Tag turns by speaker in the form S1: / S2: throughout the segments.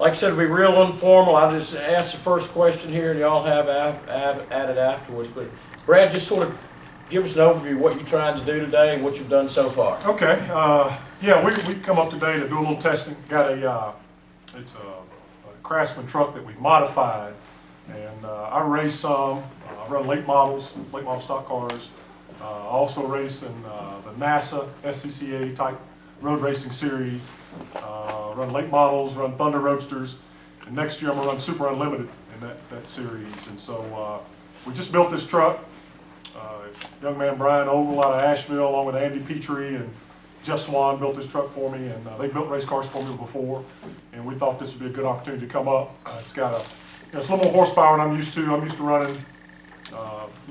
S1: Like I said, it'll be real informal. I'll just ask the first question here, and y'all have added afterwards. But Brad, just sort of give us an overview of what you're trying to do today and what you've done so far.
S2: Okay. Yeah, we've come up today to do a little testing. Got it's a Craftsman truck that we modified, and I race some. I run late model stock cars. I also race in the NASA SCCA type road racing series. Run late models, run Thunder Roadsters, and next year I'm going to run Super Unlimited in that series. And so we just built this truck. Young man Brian Ogle out of Asheville, along with Andy Petrie and Jeff Swan, built this truck for me, and they built race cars for me before, and we thought this would be a good opportunity to come up. It's got it's a little more horsepower than I'm used to. I'm used to running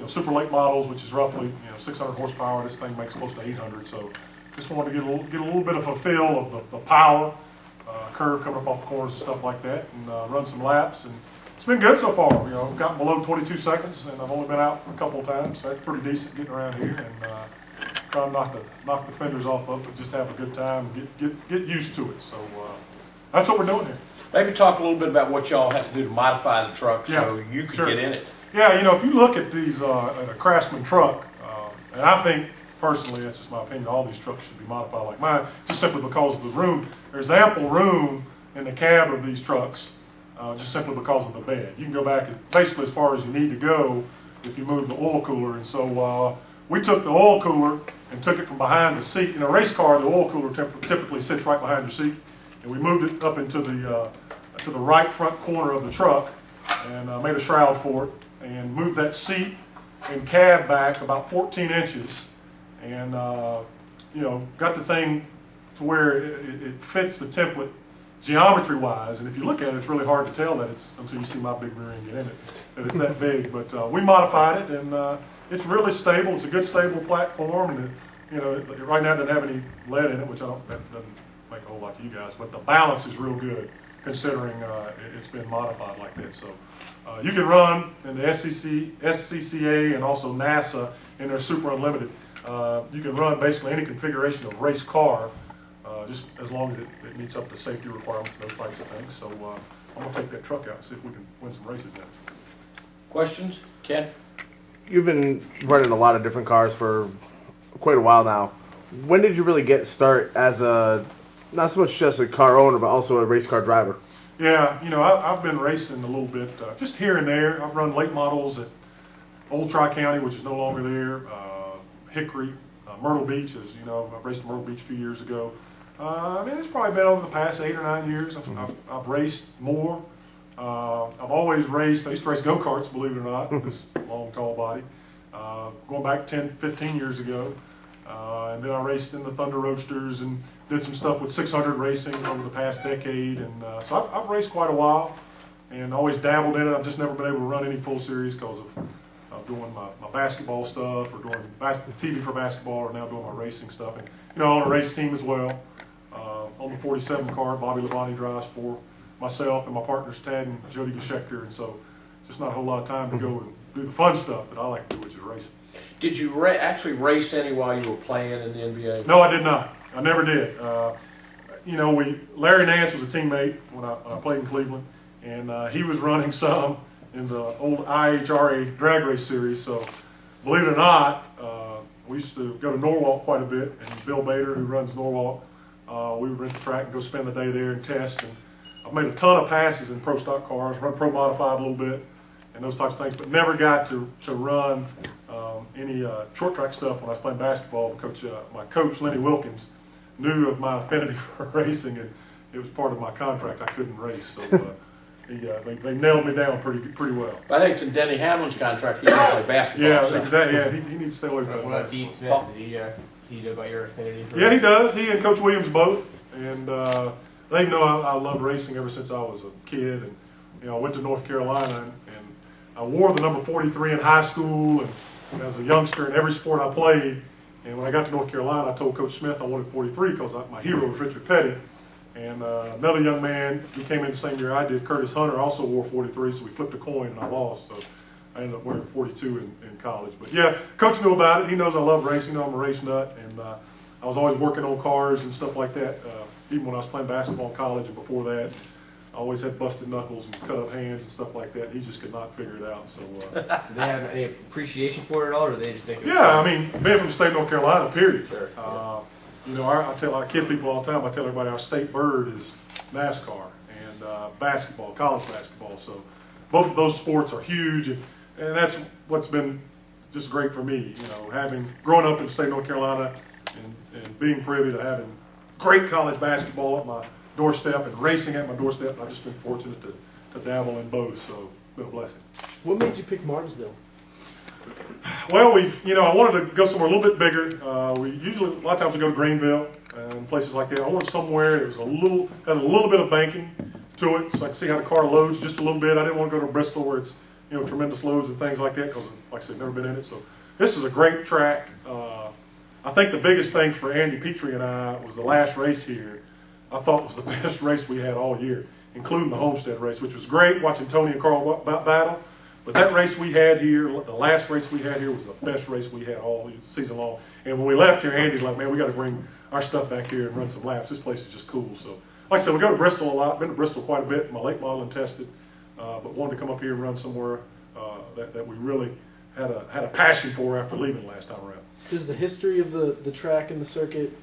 S2: super late models, which is roughly 600 horsepower. This thing makes close to 800, so just wanted to get a little bit of a feel of the power, curve coming up off the corners and stuff like that, and run some laps. And it's been good so far. We've gotten below 22 seconds, and I've only been out a couple of times, so that's pretty decent getting around here. And trying not to knock the fenders off of it, but just have a good time and get used to it. So that's what we're doing here.
S1: Maybe talk a little bit about what y'all have to do to modify the truck so you can get in it.
S2: Yeah, if you look at these, at a Craftsman truck, and I think, personally, that's just my opinion, all these trucks should be modified like mine, just simply because of the room. There's ample room in the cab of these trucks, just simply because of the bed. You can go back basically as far as you need to go if you move the oil cooler. And so we took the oil cooler and took it from behind the seat. In a race car, the oil cooler typically sits right behind your seat. And we moved it up into to the right front corner of the truck and made a shroud for it and moved that seat and cab back about 14 inches and got the thing to where it fits the template geometry wise. And if you look at it, it's really hard to tell that it's, until you see my big rear end get in it, that it's that big. But we modified it, and it's really stable. It's a good stable platform, and right now it doesn't have any lead in it, which that doesn't make a whole lot to you guys, but the balance is real good considering it's been modified like that. So you can run in the SCCA and also NASA in their Super Unlimited. You can run basically any configuration of race car, just as long as it meets up to safety requirements and those types of things. So I'm going to take that truck out and see if we can win some races in it.
S1: Questions? Ken?
S3: You've been running a lot of different cars for quite a while now. When did you really get start as not so much just a car owner, but also a race car driver?
S2: Yeah, I've been racing a little bit, just here and there. I've run late models at Old Tri-County, which is no longer there, Hickory, Myrtle Beach, as you know, I raced at Myrtle Beach a few years ago. It's probably been over the past 8 or 9 years. I've raced more. I've always raced. I used to race go-karts, believe it or not, this long, tall body. Going back 10, 15 years ago. And then I raced in the Thunder Roadsters and did some stuff with 600 racing over the past decade. And so I've raced quite a while and always dabbled in it. I've just never been able to run any full series because of doing my basketball stuff or doing TV for basketball, or now doing my racing stuff. And on a race team as well. On the 47 car, Bobby Labonte drives for myself and my partners Tad and Jody Geschecter, and so just not a whole lot of time to go and do the fun stuff that I like to do, which is racing.
S1: Did you actually race any while you were playing in the NBA?
S2: No, I did not. I never did. Larry Nance was a teammate when I played in Cleveland, and he was running some in the old IHRA drag race series. So, believe it or not, we used to go to Norwalk quite a bit, and Bill Bader, who runs Norwalk, we would rent the track and go spend the day there and test. And I've made a ton of passes in pro stock cars, run pro modified a little bit, and those types of things, but never got to run any short track stuff when I was playing basketball. My coach, Lenny Wilkins, knew of my affinity for racing, and it was part of my contract. I couldn't race, so they nailed me down pretty well.
S1: I think it's in Denny Hamlin's contract. He doesn't play basketball.
S2: Yeah,
S1: so.
S2: exactly. Yeah, he needs to stay away from that.
S4: What about Dean Smith? Did he know about your affinity for
S2: Yeah, he does. He and Coach Williams both, and they know I love racing ever since I was a kid. And I went to North Carolina, and I wore the number 43 in high school and as a youngster in every sport I played. And when I got to North Carolina, I told Coach Smith I wanted 43 because my hero was Richard Petty. And another young man who came in the same year I did, Curtis Hunter, also wore 43, so we flipped a coin and I lost. So I ended up wearing 42 in college. But yeah, Coach knew about it. He knows I love racing. I'm a race nut. And I was always working on cars and stuff like that, even when I was playing basketball in college and before that. I always had busted knuckles and cut up hands and stuff like that. He just could not figure it out. So,
S4: Do they have any appreciation for it at all, or do they just think?
S2: yeah, I mean, being from the state of North Carolina, period.
S4: Sure.
S2: You know, I kid people all the time. I tell everybody our state bird is NASCAR and basketball, college basketball. So both of those sports are huge, and that's what's been just great for me. You know, having grown up in the state of North Carolina and being privy to having great college basketball at my doorstep and racing at my doorstep. I've just been fortunate to dabble in both, so it's been a blessing.
S5: What made you pick Martinsville?
S2: Well, I wanted to go somewhere a little bit bigger. We usually, a lot of times we go to Greenville and places like that. I wanted somewhere that was had a little bit of banking to it, so I could see how the car loads just a little bit. I didn't want to go to Bristol where it's, tremendous loads and things like that, because, like I said, I've never been in it. So this is a great track. I think the biggest thing for Andy Petrie and I was the last race here. I thought was the best race we had all year, including the Homestead race, which was great, watching Tony and Carl battle. But that race we had here, the last race we had here, was the best race we had all season long. And when we left here, Andy's like, man, we got to bring our stuff back here and run some laps. This place is just cool. So, like I said, we go to Bristol a lot. Been to Bristol quite a bit. My late model and tested, but wanted to come up here and run somewhere that we really had a passion for after leaving last time around.
S5: Does the history of the track and the circuit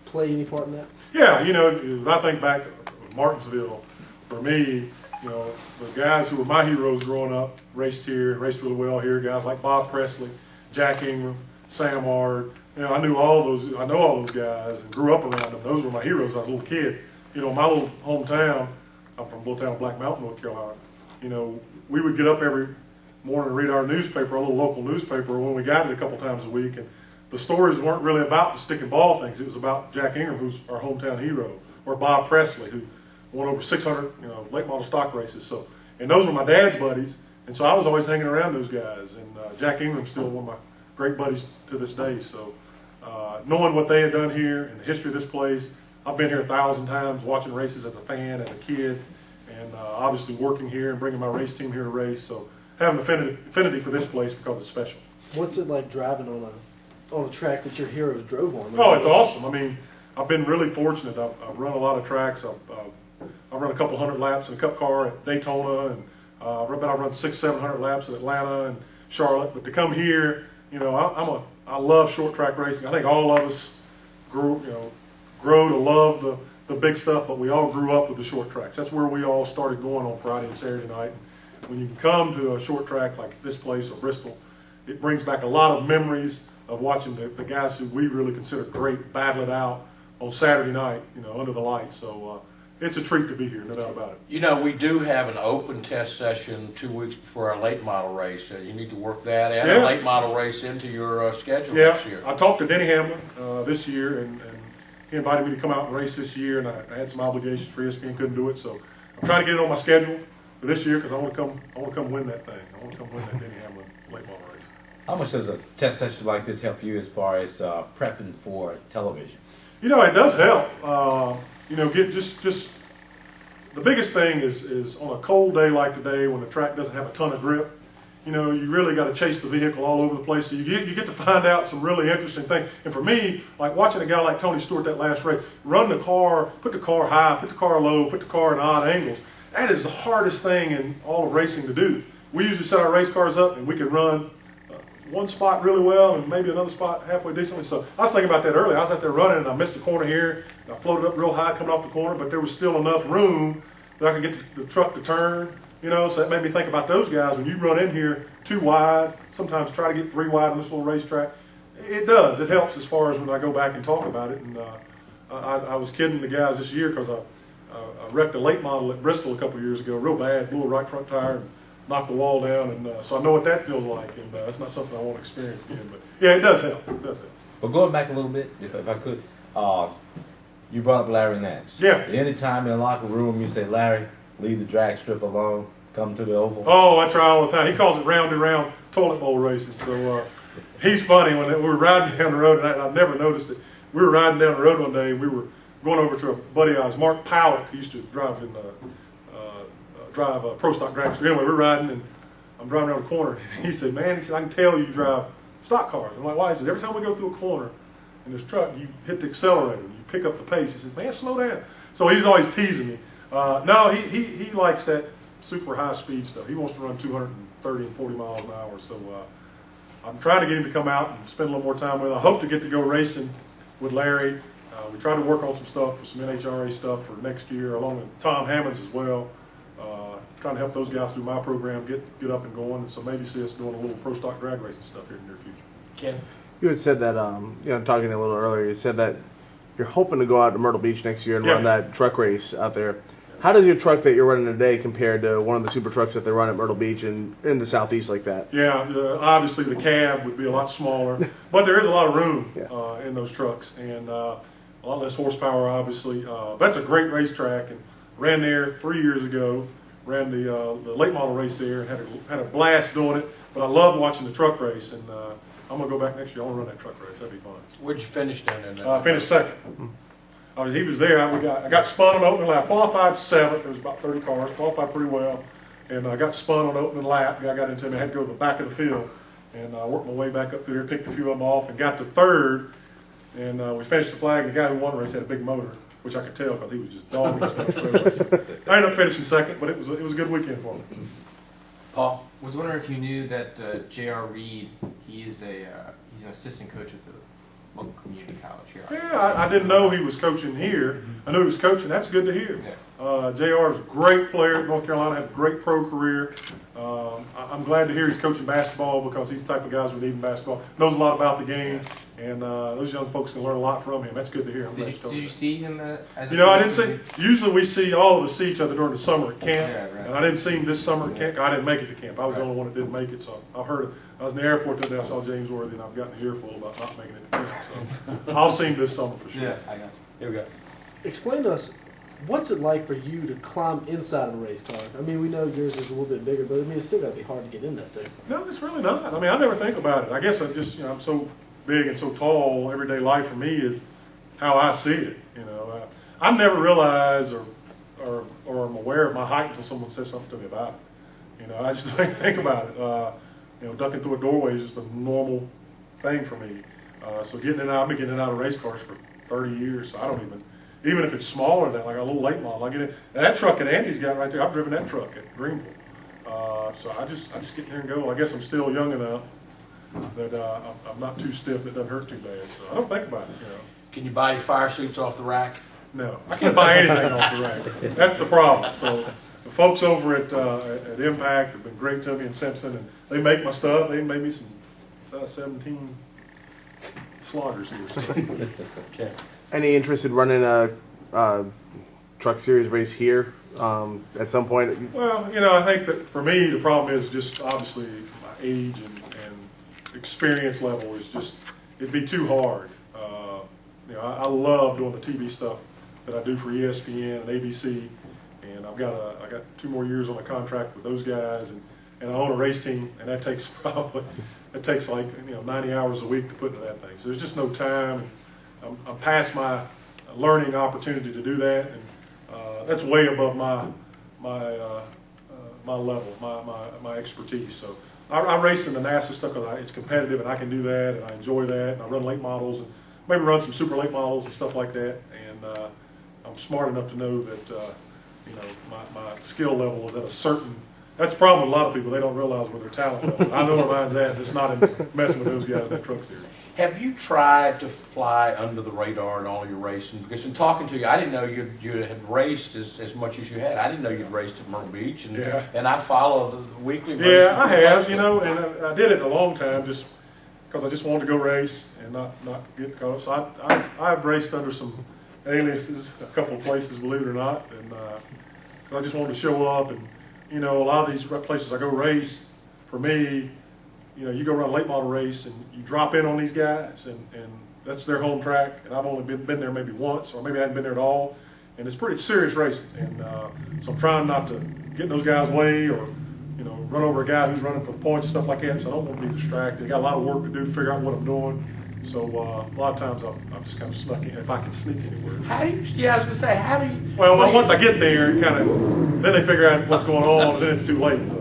S5: play any part in that?
S2: Yeah, as I think back to Martinsville, for me, the guys who were my heroes growing up raced here, raced really well here. Guys like Bob Presley, Jack Ingram, Sam Ard. I know all those guys and grew up around them. Those were my heroes as I was a little kid. My little hometown, I'm from a little town of Black Mountain, North Carolina. We would get up every morning and read our newspaper, our little local newspaper, when we got it a couple times a week. And the stories weren't really about the stick and ball things. It was about Jack Ingram, who's our hometown hero, or Bob Presley, who won over 600, late model stock races. So, and those were my dad's buddies, and so I was always hanging around those guys. And Jack Ingram's still one of my great buddies to this day. So, knowing what they had done here and the history of this place, I've been here 1,000 times watching races as a fan, as a kid, and obviously working here and bringing my race team here to race. So, having an affinity for this place because it's special.
S5: What's it like driving on a track that your heroes drove on?
S2: Oh, it's awesome. I mean, I've been really fortunate. I've run a lot of tracks. I've run a couple hundred laps in a cup car at Daytona, and I've run 600-700 laps at Atlanta and Charlotte. But to come here, I love short track racing. I think all of us grow to love the big stuff, but we all grew up with the short tracks. That's where we all started going on Friday and Saturday night. When you come to a short track like this place or Bristol, it brings back a lot of memories of watching the guys who we really consider great battle it out on Saturday night, under the lights. So it's a treat to be here, no doubt about it.
S1: We do have an open test session 2 weeks before our late model race. You need to work that and a late model race into your schedule next year.
S2: I talked to Denny Hamlin this year, and he invited me to come out and race this year, and I had some obligations for ESPN, couldn't do it. So I'm trying to get it on my schedule for this year because I want to come win that thing. I want to come win that Denny Hamlin late model race.
S6: How much does a test session like this help you as far as prepping for television?
S2: It does help. Get just the biggest thing is on a cold day like today when the track doesn't have a ton of grip. You really got to chase the vehicle all over the place. So you get to find out some really interesting things. And for me, like watching a guy like Tony Stewart that last race, run the car, put the car high, put the car low, put the car in odd angles. That is the hardest thing in all of racing to do. We usually set our race cars up and we can run one spot really well and maybe another spot halfway decently. So I was thinking about that earlier. I was out there running and I missed the corner here. And I floated up real high coming off the corner, but there was still enough room that I could get the truck to turn. So that made me think about those guys. When you run in here too wide, sometimes try to get 3 wide on this little racetrack. It does. It helps as far as when I go back and talk about it. And I was kidding the guys this year because I wrecked a late model at Bristol a couple of years ago, real bad, blew a right front tire and knocked the wall down. And so I know what that feels like. And that's not something I want to experience again. But yeah, it does help. It does help.
S6: But going back a little bit, if I could, you brought up Larry Nance.
S2: Yeah.
S6: Anytime in the locker room you say, Larry, leave the drag strip alone, come to the oval.
S2: Oh, I try all the time. He calls it round and round toilet bowl racing. So he's funny. When we were riding down the road, and I never noticed it. We were riding down the road one day, and we were going over to a buddy of ours, Mark Powell, who used to drive a pro stock dragster. Anyway, we're riding, and I'm driving around the corner. And he said, I can tell you drive stock cars. I'm like, why? He said, every time we go through a corner in this truck, you hit the accelerator, you pick up the pace. He says, man, slow down. So he's always teasing me. No, he likes that super high speed stuff. He wants to run 230 and 40 miles an hour. So I'm trying to get him to come out and spend a little more time with him. I hope to get to go racing with Larry. We try to work on some stuff for some NHRA stuff for next year, along with Tom Hammonds as well. Trying to help those guys through my program get up and going, and so maybe see us doing a little pro stock drag racing stuff here in the near future.
S1: Ken?
S3: You had said that, talking a little earlier, you said that you're hoping to go out to Myrtle Beach next year and run that truck race out there. How does your truck that you're running today compare to one of the super trucks that they run at Myrtle Beach and in the southeast like that?
S2: Yeah, obviously the cab would be a lot smaller, but there is a lot of room in those trucks, and a lot less horsepower, obviously. That's a great racetrack, and ran there 3 years ago. Ran the late model race there and had a blast doing it. But I loved watching the truck race, and I'm gonna go back next year. I want to run that truck race. That'd be fun.
S1: Where'd you finish down there?
S2: I finished second. He was there. I got spun on opening lap. Qualified seventh. There was about 30 cars. Qualified pretty well, and I got spun on opening lap. Guy got into me. I had to go to the back of the field, and I worked my way back up through there, picked a few of them off, and got to third. And we finished the flag. The guy who won the race had a big motor, which I could tell because he was just dogging us. I ended up finishing second, but it was a good weekend for me.
S1: Paul?
S4: Was wondering if you knew that J.R. Reed, he's an assistant coach at the local community college here.
S2: Yeah, I didn't know he was coaching here. I knew he was coaching. That's good to hear. JR is a great player at North Carolina, had a great pro career. I'm glad to hear he's coaching basketball because he's the type of guys we need in basketball. Knows a lot about the game, and those young folks can learn a lot from him. That's good to hear.
S4: Did you see him as
S2: I didn't see. Usually all of us see each other during the summer at camp,
S4: right.
S2: and I didn't see him this summer at camp. I didn't make it to camp. I was the only one that didn't make it, so I've heard it. I was in the airport the other day. I saw James Worthy, and I've gotten an earful about not making it to camp. So I'll see him this summer for sure.
S4: Yeah, I got you.
S1: Here we go.
S5: Explain to us, what's it like for you to climb inside of a race car? I mean, we know yours is a little bit bigger, but I mean, it's still got to be hard to get in that thing.
S2: No, it's really not. I mean, I never think about it. I guess I'm so big and so tall. Everyday life for me is how I see it. I never realize or am aware of my height until someone says something to me about it. I just don't think about it. Ducking through a doorway is just a normal thing for me. So I've been getting in and out of race cars for 30 years. So I don't even if it's smaller than like a little late model, I get in. That truck that Andy's got right there, I've driven that truck at Greenville. So I just get there and go. I guess I'm still young enough that I'm not too stiff. That doesn't hurt too bad. So I don't think about it.
S1: Can you buy your fire suits off the rack?
S2: No, I can't buy anything off the rack. That's the problem. So the folks over at Impact have been great to me, and Simpson, and they make my stuff. They made me some 17 sloggers here. So.
S1: Okay.
S3: Any interest in running a truck series race here at some point?
S2: Well, I think that for me, the problem is just obviously my age and experience level is just, it'd be too hard. I love doing the TV stuff that I do for ESPN and ABC, and I got 2 more years on a contract with those guys, and I own a race team, and that takes like 90 hours a week to put into that thing. So there's just no time. I'm past my learning opportunity to do that, and that's way above my level, my expertise. So I race in the NASA stuff because it's competitive, and I can do that, and I enjoy that. And I run late models, and maybe run some super late models and stuff like that. And I'm smart enough to know that my skill level is at a certain. That's the problem with a lot of people. They don't realize where their talent level. I know where mine's at. And it's not in messing with those guys in that truck series.
S1: Have you tried to fly under the radar in all your racing? Because in talking to you, I didn't know you had raced as much as you had. I didn't know you'd raced at Myrtle Beach, and I follow the weekly racing.
S2: Yeah, I have, and I did it a long time just because I just wanted to go race and not get caught. So I've raced under some aliases a couple of places, believe it or not, and I just wanted to show up. And a lot of these places I go race, for me, you go run a late model race and you drop in on these guys, and that's their home track, and I've only been there maybe once, or maybe I hadn't been there at all, and it's pretty serious racing, and so I'm trying not to get in those guys' way or run over a guy who's running for the points and stuff like that, so I don't want to be distracted. I got a lot of work to do to figure out what I'm doing, so a lot of times I'm just kind of snuck in, if I can sneak anywhere.
S1: How do you, I was going to say, how do you...
S2: Well, once I get there, then they figure out what's going on, and then it's too late, so.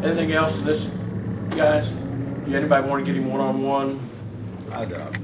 S1: Anything else in this, guys? Do anybody want to get him one-on-one?
S6: I don't.